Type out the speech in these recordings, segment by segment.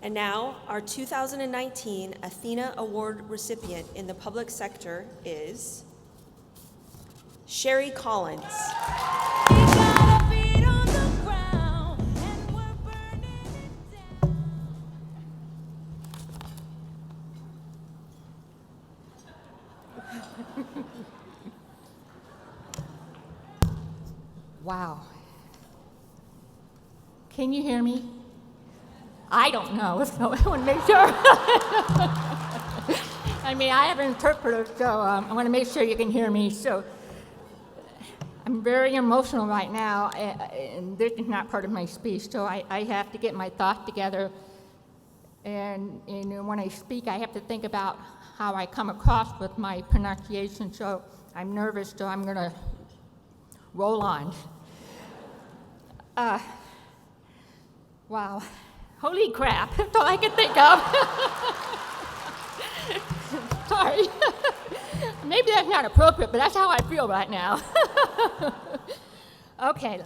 And now, our 2019 ATHENA Award recipient in the public sector is Sherry Collins. Wow. Can you hear me? I don't know, so I want to make sure. I mean, I have an interpreter, so I want to make sure you can hear me. So I'm very emotional right now, and this is not part of my speech, so I have to get my thoughts together. And when I speak, I have to think about how I come across with my pronunciation, so I'm nervous, so I'm going to roll on. Wow. Holy crap, that's all I can think of. Sorry. Maybe that's not appropriate, but that's how I feel right now. Okay.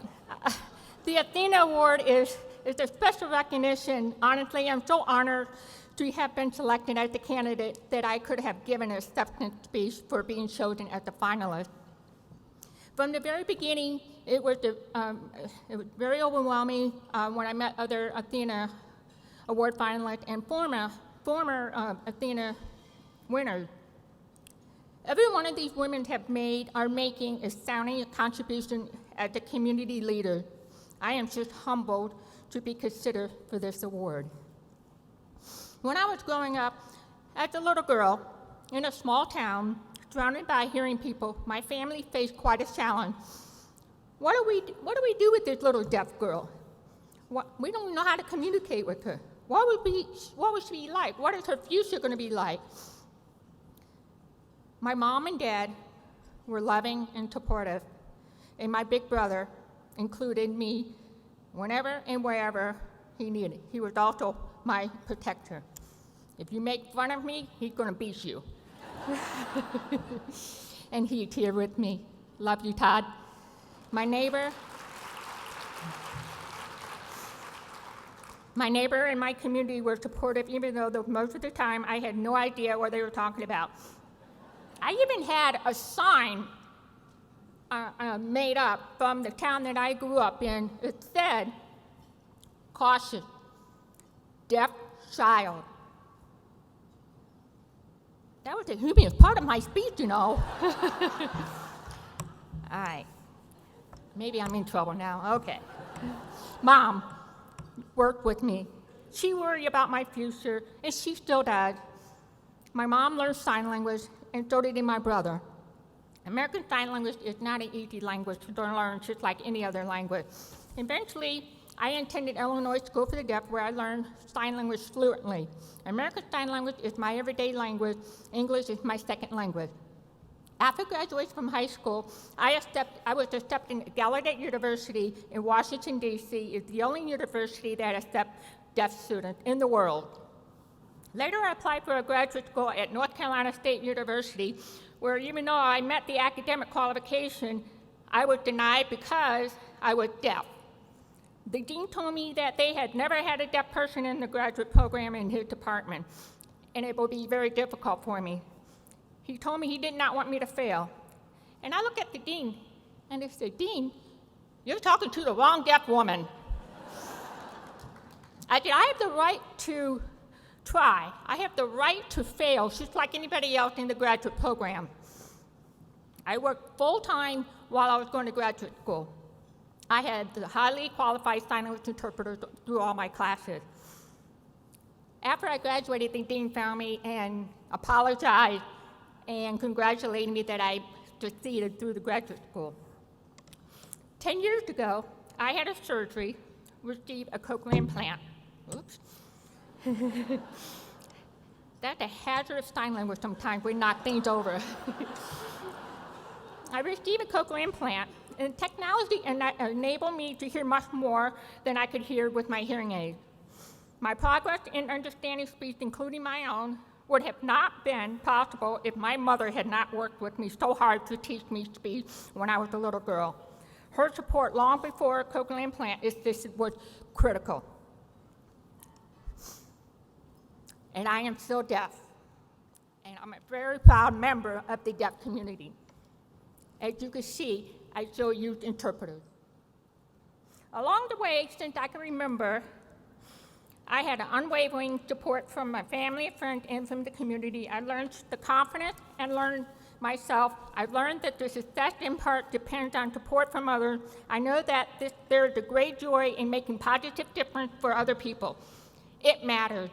The ATHENA Award is a special recognition. Honestly, I'm so honored to have been selected as the candidate that I could have given an acceptance speech for being chosen as the finalist. From the very beginning, it was very overwhelming when I met other ATHENA Award finalists and former ATHENA winners. Every one of these women are making a sounding contribution as a community leader. I am just humbled to be considered for this award. When I was growing up as a little girl in a small town, surrounded by hearing people, my family faced quite a challenge. What do we do with this little deaf girl? We don't know how to communicate with her. What would she be like? What is her future going to be like? My mom and dad were loving and supportive, and my big brother included me whenever and wherever he needed. He was also my protector. If you make fun of me, he's going to beat you. And he's here with me. Love you, Todd. My neighbor and my community were supportive, even though most of the time I had no idea what they were talking about. I even had a sign made up from the town that I grew up in. It said, "Caution, deaf child." That was the humorous part of my speech, you know. All right. Maybe I'm in trouble now. Okay. Mom worked with me. She worried about my future, and she still does. My mom learned sign language, and so did my brother. American Sign Language is not an easy language to learn, just like any other language. Eventually, I attended Illinois School for the Deaf, where I learned sign language fluently. American Sign Language is my everyday language. English is my second language. After graduation from high school, I was accepted at Gallaudet University in Washington, D.C. It's the only university that accepts deaf students in the world. Later, I applied for a graduate school at North Carolina State University, where even though I met the academic qualification, I was denied because I was deaf. The dean told me that they had never had a deaf person in the graduate program in his department, and it would be very difficult for me. He told me he did not want me to fail. And I looked at the dean, and I said, "Dean, you're talking to the wrong deaf woman." I said, "I have the right to try. I have the right to fail, just like anybody else in the graduate program." I worked full-time while I was going to graduate school. I had the highly qualified sign language interpreter through all my classes. After I graduated, the dean found me and apologized and congratulated me that I succeeded through the graduate school. 10 years ago, I had a surgery, received a cochlear implant. Oops. That's a hazardous sign language sometimes. We knock things over. I received a cochlear implant, and technology enabled me to hear much more than I could hear with my hearing aid. My progress in understanding speech, including my own, would have not been possible if my mother had not worked with me so hard to teach me speech when I was a little girl. Her support long before a cochlear implant was critical. and I am still deaf. And I'm a very proud member of the deaf community. As you can see, I still use interpreters. Along the way, since I can remember, I had an unwavering support from my family, friends, and from the community. I learned the confidence and learned myself. I've learned that the success in part depends on support from others. I know that there is a great joy in making positive difference for other people. It matters.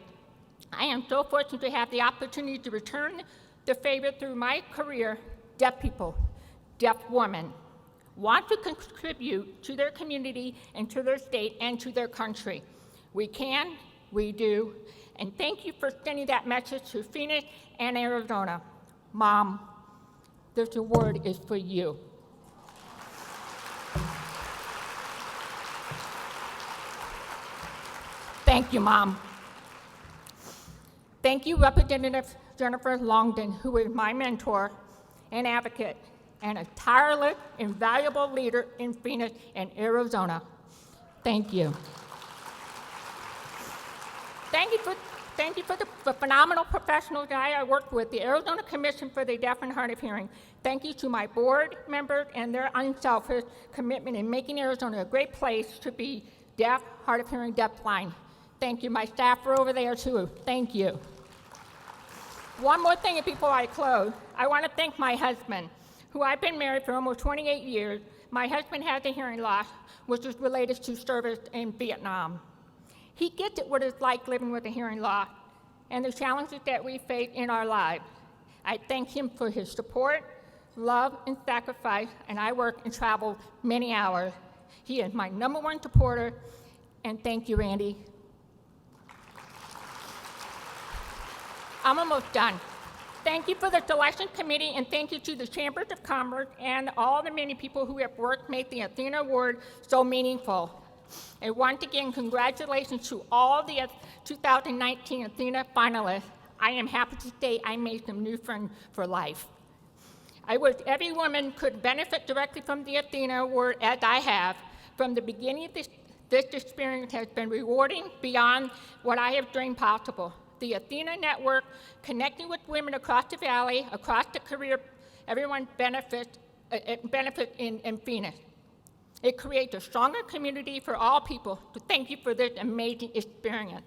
I am so fortunate to have the opportunity to return the favor through my career. Deaf people, deaf women, want to contribute to their community and to their state and to their country. We can, we do, and thank you for sending that message to Phoenix and Arizona. Mom, this award is for you. Thank you, Mom. Thank you, Representative Jennifer Longden, who is my mentor and advocate and a tireless, invaluable leader in Phoenix and Arizona. Thank you. Thank you for the phenomenal professionals that I worked with, the Arizona Commission for the Deaf and Hard of Hearing. Thank you to my board members and their unselfish commitment in making Arizona a great place to be deaf, hard of hearing, deafblind. Thank you. My staff are over there too. Thank you. One more thing before I close. I want to thank my husband, who I've been married for almost 28 years. My husband has a hearing loss, which is related to service in Vietnam. He gets it what it's like living with a hearing loss and the challenges that we face in our lives. I thank him for his support, love, and sacrifice, and I work and travel many hours. He is my #1 supporter, and thank you, Randy. I'm almost done. Thank you for the selection committee, and thank you to the Chambers of Commerce and all the many people who have worked to make the ATHENA Award so meaningful. And once again, congratulations to all the 2019 ATHENA finalists. I am happy to say I made some new friends for life. I wish every woman could benefit directly from the ATHENA Award as I have. From the beginning of this experience has been rewarding beyond what I have dreamed possible. The ATHENA Network, connecting with women across the valley, across the career, everyone benefits in Phoenix. It creates a stronger community for all people. So thank you for this amazing experience.